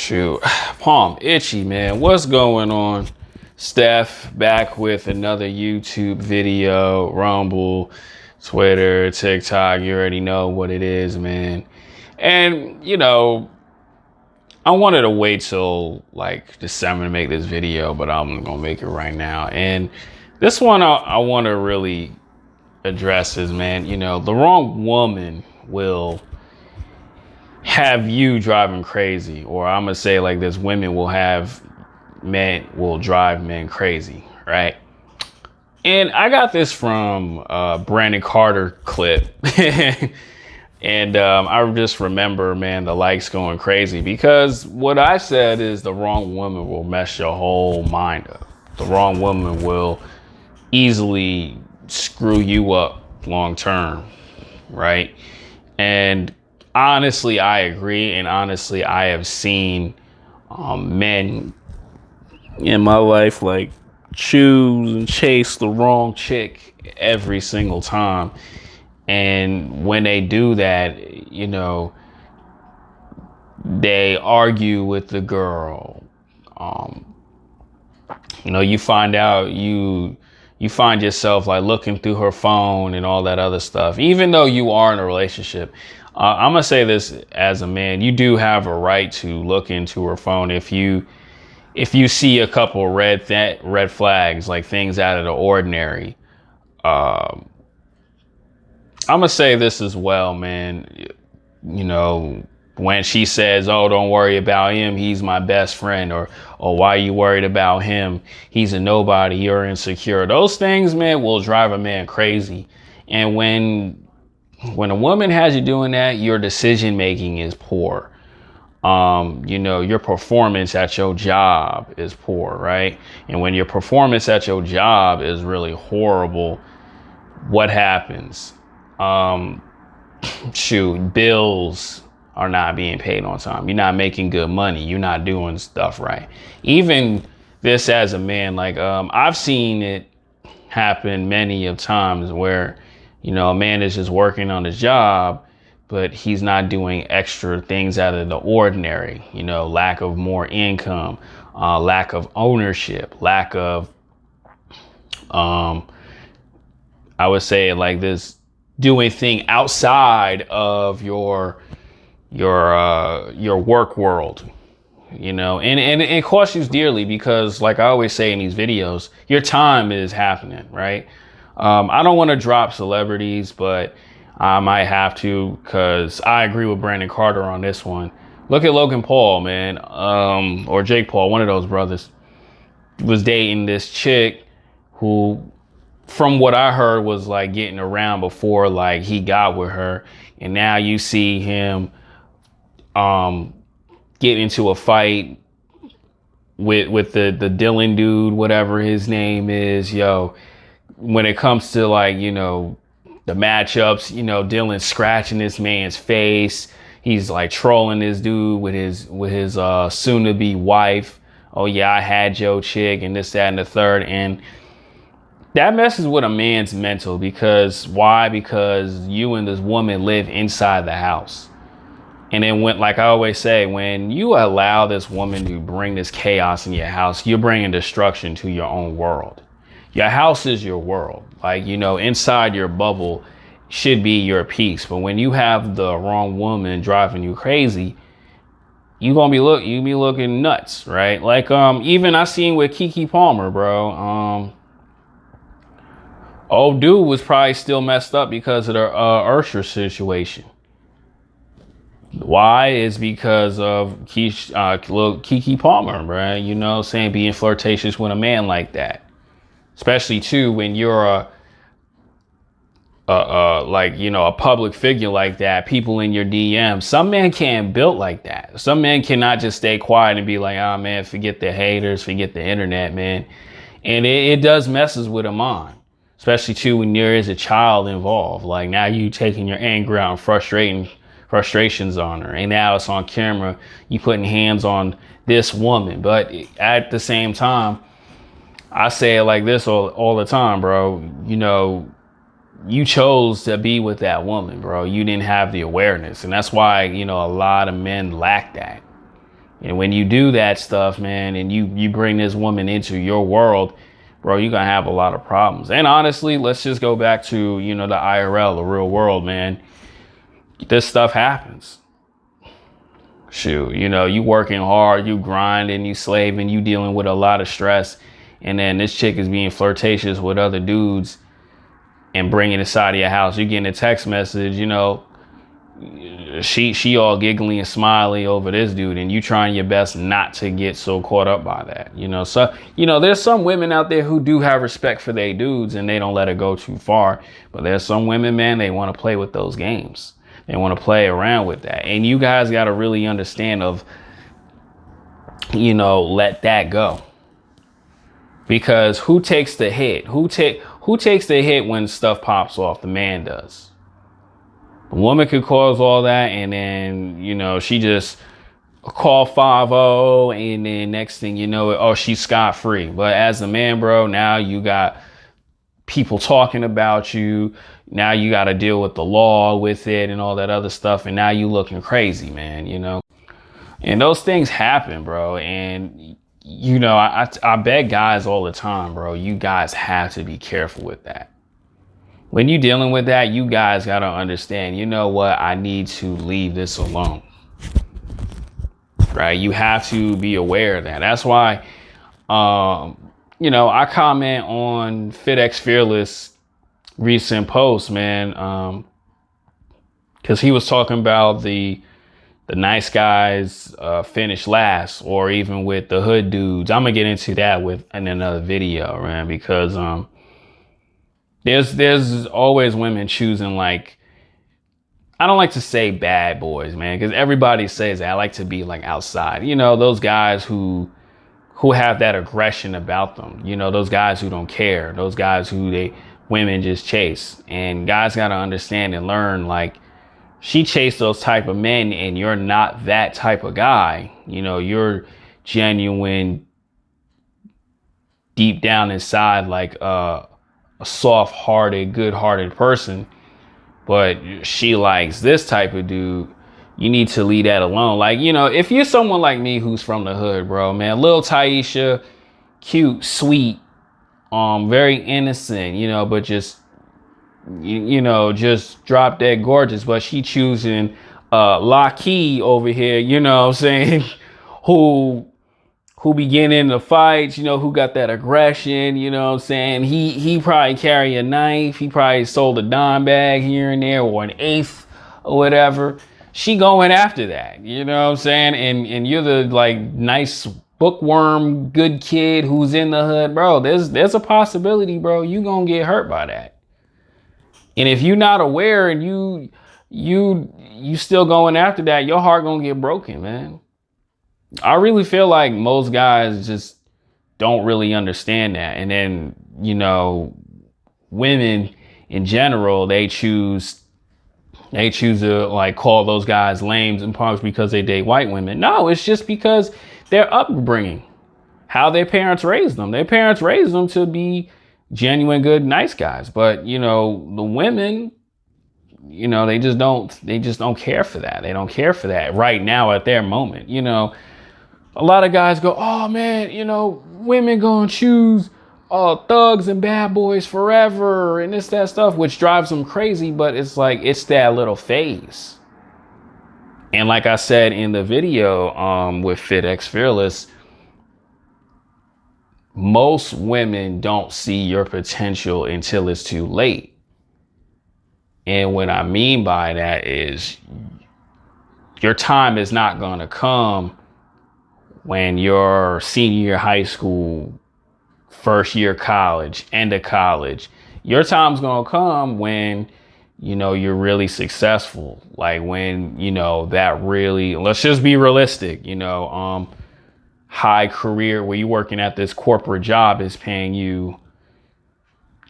Shoot, palm itchy, man. What's going on? Steph back with another YouTube video, Rumble, Twitter, TikTok. You already know what it is, man. And, I wanted to wait till like December to make this video, but I'm going to make it right now. And this one I want to really address is, man, the wrong woman will have you driving crazy, or I'm gonna say like this: women will drive men crazy, right? And I got this from Brandon Carter clip, and I just remember, man, the likes going crazy because what I said is the wrong woman will mess your whole mind up. The wrong woman will easily screw you up long term, right? And honestly, I agree. And honestly, I have seen men in my life like choose and chase the wrong chick every single time. And when they do that, they argue with the girl. You find out you find yourself like looking through her phone and all that other stuff, even though you are in a relationship. I'm gonna say this as a man: you do have a right to look into her phone if you see a couple red flags, like things out of the ordinary. I'm gonna say this as well, man. When she says, "Oh, don't worry about him, he's my best friend," or "why are you worried about him? He's a nobody, you're insecure." Those things, man, will drive a man crazy. And when a woman has you doing that, your decision making is poor. Your performance at your job is poor, right? And when your performance at your job is really horrible, what happens? Bills are not being paid on time. You're not making good money. You're not doing stuff right. Even this as a man, like I've seen it happen many of times where a man is just working on his job, but he's not doing extra things out of the ordinary. Lack of more income, lack of ownership, lack of, I would say it like this: doing thing outside of your work world. And it costs you dearly because, like I always say in these videos, your time is happening, right? I don't want to drop celebrities, but I might have to, because I agree with Brandon Carter on this one. Look at Logan Paul, man, or Jake Paul, one of those brothers, was dating this chick who, from what I heard, was like getting around before like he got with her. And now you see him get into a fight with the Dylan dude, whatever his name is. When it comes to like, the matchups, Dylan's scratching this man's face. He's like trolling this dude with his soon to be wife. "Oh yeah, I had your chick," and this, that, and the third. And that messes with a man's mental because why? Because you and this woman live inside the house. And then like I always say, when you allow this woman to bring this chaos in your house, you're bringing destruction to your own world. Your house is your world. Like, inside your bubble should be your peace. But when you have the wrong woman driving you crazy, you be looking nuts, right? Like, even I seen with Keke Palmer, bro. Old dude was probably still messed up because of the Usher situation. Why? Is because of little Keke Palmer, bro. Saying being flirtatious with a man like that. Especially too when you're a public figure like that, people in your DMs. Some men can't built like that. Some men cannot just stay quiet and be like, "Oh man, forget the haters, forget the internet, man." And it does messes with a mind, especially too when there is a child involved. Like now you taking your anger out and frustrations on her, and now it's on camera. You putting hands on this woman, but at the same time, I say it like this all the time, bro. You chose to be with that woman, bro. You didn't have the awareness. And that's why, a lot of men lack that. And when you do that stuff, man, and you bring this woman into your world, bro, you're gonna have a lot of problems. And honestly, let's just go back to, you know, the IRL, the real world, man. This stuff happens. Shoot, you know, you working hard, you grinding, you slaving, you dealing with a lot of stress, and then this chick is being flirtatious with other dudes and bringing it inside of your house. You're getting a text message, you know, she all giggly and smiley over this dude, and you trying your best not to get so caught up by that, you know. So, you know, there's some women out there who do have respect for their dudes and they don't let it go too far. But there's some women, man, they want to play with those games. They want to play around with that. And you guys got to really understand of, you know, let that go. Because who takes the hit? Who takes the hit when stuff pops off? The man does. The woman could cause all that, and then, you know, she just call 5-0, and then next thing you know, oh, she's scot-free. But as a man, bro, now you got people talking about you. Now you got to deal with the law with it and all that other stuff. And now you looking crazy, man, you know. And those things happen, bro. And, you know, I beg guys all the time, bro, you guys have to be careful with that. When you're dealing with that, you guys got to understand, you know what, I need to leave this alone. Right? You have to be aware of that. That's why, you know, I comment on FitX Fearless recent post, man, because he was talking about the nice guys finish last, or even with the hood dudes. I'm gonna get into that in another video, man, because there's always women choosing, like, I don't like to say bad boys, man, because everybody says that. I like to be like outside, you know, those guys who have that aggression about them, you know, those guys who don't care, those guys who women just chase. And guys got to understand and learn, like, she chased those type of men, and you're not that type of guy. You know, you're genuine, deep down inside, like a soft-hearted, good-hearted person. But she likes this type of dude. You need to leave that alone. Like, you know, if you're someone like me who's from the hood, bro, man, little Taisha, cute, sweet, very innocent, you know, but just, you know, just drop dead gorgeous. But she choosing Lockheed over here, you know what I'm saying, who be getting into fights, you know, who got that aggression, you know what I'm saying. He probably carry a knife. He probably sold a dime bag here and there, or an eighth or whatever. She going after that, you know what I'm saying? And you're the, like, nice bookworm, good kid who's in the hood, bro. There's a possibility, bro, you gonna get hurt by that. And if you're not aware and you still going after that, your heart gonna get broken, man. I really feel like most guys just don't really understand that. And then, you know, women in general, they choose to, like, call those guys lames and punks because they date white women. No, it's just because their upbringing, how their parents raised them. Their parents raised them to be genuine, good, nice guys. But, you know, the women, you know, they just don't care for that. They don't care for that right now at their moment. You know, a lot of guys go, oh man, you know, women gonna choose thugs and bad boys forever and this, that stuff, which drives them crazy. But it's like, it's that little phase. And like I said in the video with FitX Fearless, most women don't see your potential until it's too late. And what I mean by that is, your time is not going to come when you're senior year high school, first year college, end of college. Your time's going to come when, you know, you're really successful. Like when, you know, that really, let's just be realistic, you know, high career where you're working at this corporate job is paying you,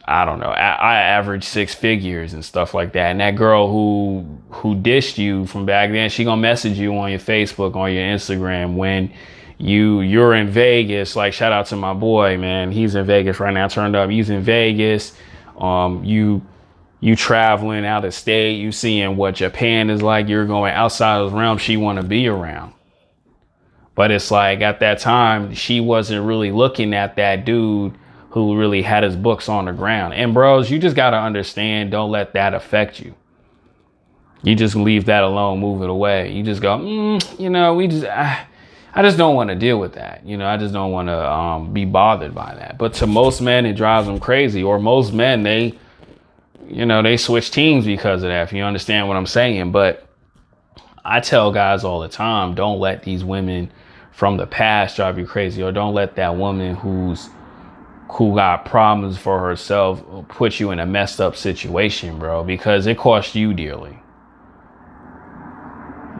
I don't know, I average 6 figures and stuff like that. And that girl who dished you from back then, she gonna message you on your Facebook, on your Instagram when you're in Vegas. Like, shout out to my boy, man. He's in Vegas right now, turned up. He's in Vegas. You traveling out of state, you seeing what Japan is like. You're going outside of the realm she want to be around. But it's like at that time, she wasn't really looking at that dude who really had his books on the ground. And bros, you just got to understand, don't let that affect you. You just leave that alone, move it away. You just go, I just don't want to deal with that. I just don't want to be bothered by that. But to most men, it drives them crazy. Or most men, they switch teams because of that, if you understand what I'm saying. But I tell guys all the time, don't let these women from the past drive you crazy, or don't let that woman who got problems for herself put you in a messed up situation, bro, because it costs you dearly.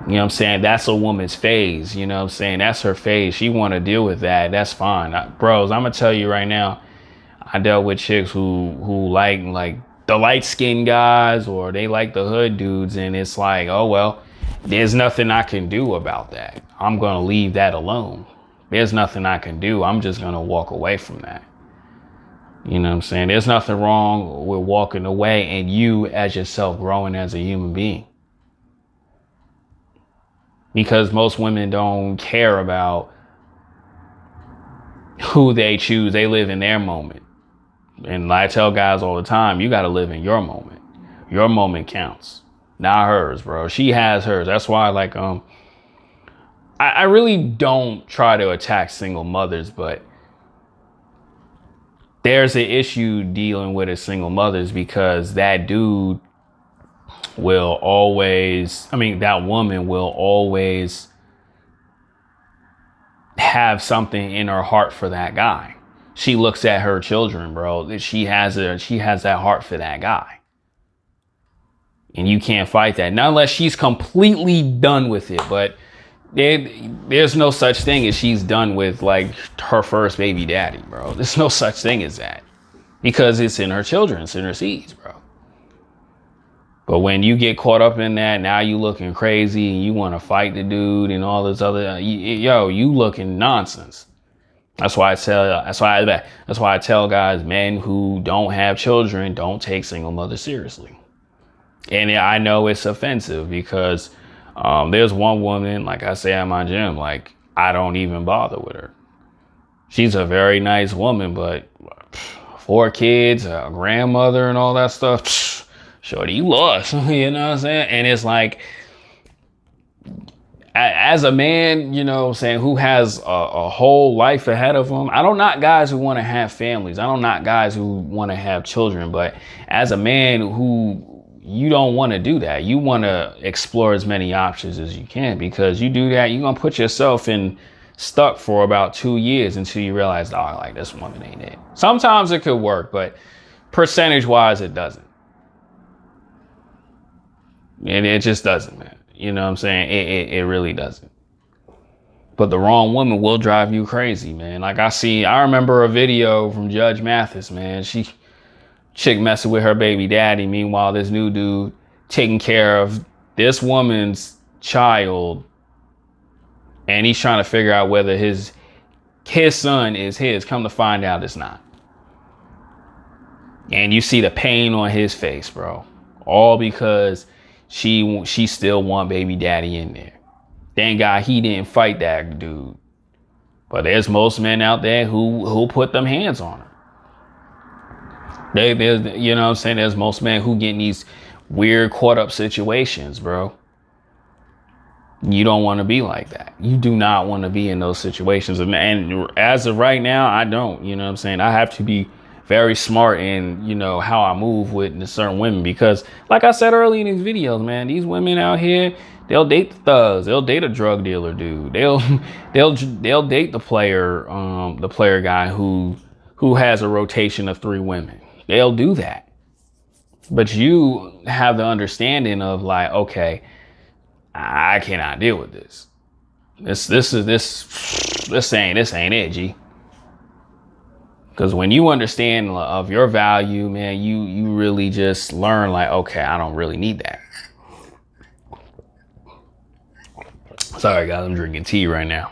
You know what I'm saying? That's a woman's phase. You know what I'm saying? That's her phase. She want to deal with that. That's fine. Bros, I'm going to tell you right now, I dealt with chicks who like the light skinned guys, or they like the hood dudes. And it's like, oh, well, there's nothing I can do about that. I'm going to leave that alone. There's nothing I can do. I'm just going to walk away from that. You know what I'm saying? There's nothing wrong with walking away and you as yourself growing as a human being. Because most women don't care about who they choose. They live in their moment. And I tell guys all the time, you got to live in your moment. Your moment counts. Not hers, bro. She has hers. That's why, I really don't try to attack single mothers, but there's an issue dealing with a single mothers, because that dude will always, that woman will always have something in her heart for that guy. She looks at her children, bro. She has that heart for that guy. And you can't fight that. Not unless she's completely done with it. But there's no such thing as she's done with her first baby daddy, bro. There's no such thing as that. Because it's in her children, it's in her seeds, bro. But when you get caught up in that, now you looking crazy and you want to fight the dude and all this other, you looking nonsense. That's why I tell guys, men who don't have children, don't take single mothers seriously. And I know it's offensive because there's one woman, like I say at my gym, I don't even bother with her. She's a very nice woman, but 4 kids, a grandmother and all that stuff, shorty, you lost. You know what I'm saying? And it's like, as a man, who has a whole life ahead of him. I don't knock guys who want to have families. I don't knock guys who want to have children. But as a man you don't want to do that. You want to explore as many options as you can, because you do that, you're going to put yourself stuck for about 2 years until you realize, this woman ain't it. Sometimes it could work, but percentage wise, it doesn't. And it just doesn't, man. You know what I'm saying? It really doesn't. But the wrong woman will drive you crazy, man. I remember a video from Judge Mathis, man. Chick messing with her baby daddy. Meanwhile, this new dude taking care of this woman's child. And he's trying to figure out whether his son is his. Come to find out it's not. And you see the pain on his face, bro. All because she still want baby daddy in there. Thank God he didn't fight that dude. But there's most men out there who put them hands on her. You know what I'm saying? There's most men who get in these weird caught up situations, bro. You don't want to be like that. You do not want to be in those situations. And as of right now, I don't. You know what I'm saying? I have to be very smart in, how I move with certain women, because like I said earlier in these videos, man, these women out here, they'll date the thugs, they'll date a drug dealer dude, they'll date the player guy who has a rotation of 3 women. They'll do that. But you have the understanding of okay, I cannot deal with this. This ain't it, G. Because when you understand of your value, man, you really just learn okay, I don't really need that. Sorry, guys, I'm drinking tea right now.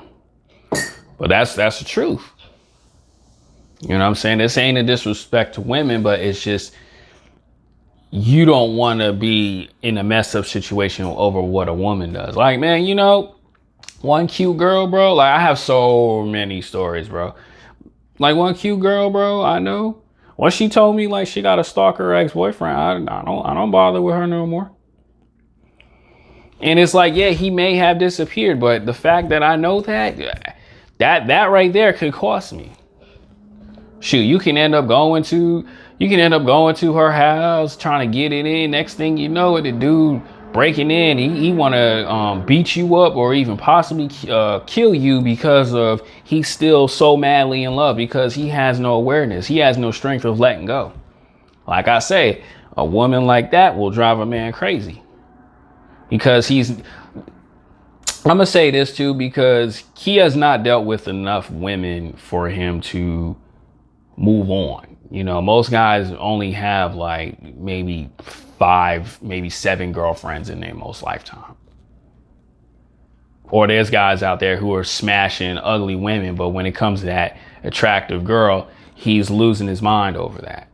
But that's the truth. You know what I'm saying? This ain't a disrespect to women, but it's just, you don't want to be in a messed up situation over what a woman does. Man, One cute girl, bro. Like I have so many stories, bro. Like one cute girl, bro. I know. When she told me like she got a stalker ex-boyfriend, I don't bother with her no more. And it's like, yeah, he may have disappeared, but the fact that I know that right there could cost me. Shoot, you can end up going to her house trying to get it in. Next thing you know, the dude breaking in, he want to beat you up or even possibly kill you because of he's still so madly in love because he has no awareness. He has no strength of letting go. Like I say, a woman like that will drive a man crazy because I'm gonna say this too, because he has not dealt with enough women for him to move on. You know, most guys only have like maybe 5, maybe 7 girlfriends in their most lifetime. Or there's guys out there who are smashing ugly women, but when it comes to that attractive girl, he's losing his mind over that.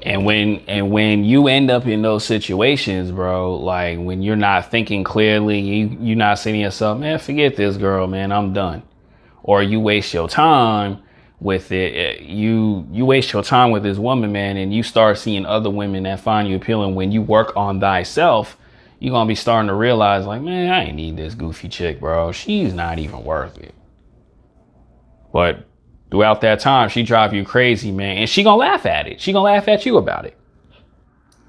And when you end up in those situations, bro, like when you're not thinking clearly, you're not saying to yourself, man, forget this girl, man, I'm done. Or you waste your time with it. You waste your time with this woman, man, and you start seeing other women that find you appealing. When you work on thyself, you're going to be starting to realize like, man, I ain't need this goofy chick, bro. She's not even worth it. But throughout that time, she drive you crazy, man. And she going to laugh at it. She going to laugh at you about it.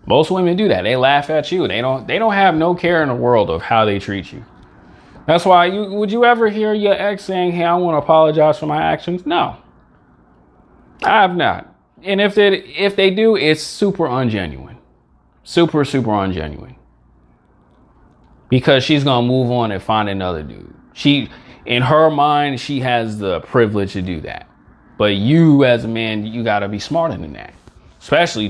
Most women do that. They laugh at you. They don't have no care in the world of how they treat you. That's why would you ever hear your ex saying, hey, I want to apologize for my actions? No, I have not. And if they do, it's super ungenuine. Super, super ungenuine. Because she's going to move on and find another dude. In her mind, she has the privilege to do that. But you as a man, you got to be smarter than that. Especially